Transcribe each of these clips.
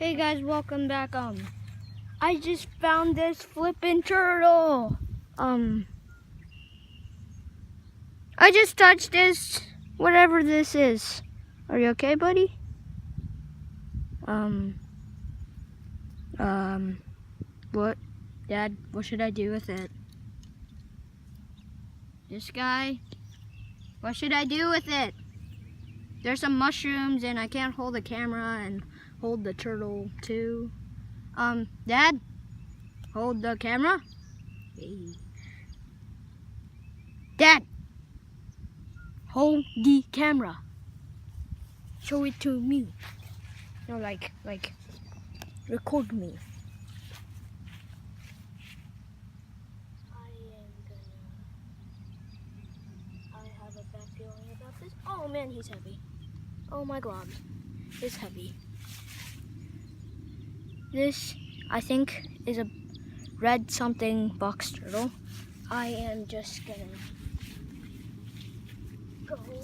Hey guys, welcome back. I just found this flippin' turtle. I just touched this, whatever this is. Are you okay, buddy? What? Dad, what should I do with it? This guy? What should I do with it? There's some mushrooms and I can't hold the camera and hold the turtle too. Dad? Hold the camera? Hey. Dad! Hold the camera. Show it to me. No, like, record me. I have a bad feeling about this. Oh man, he's heavy. Oh my god, it's heavy. This, I think, is a red something box turtle. I am just gonna go over here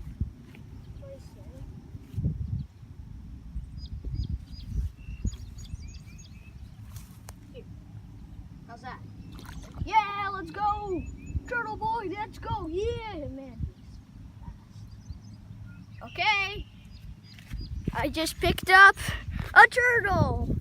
and place him. Here. How's that? Yeah, let's go! Turtle boy, let's go! Yeah, man, he's fast. Okay. I just picked up a turtle.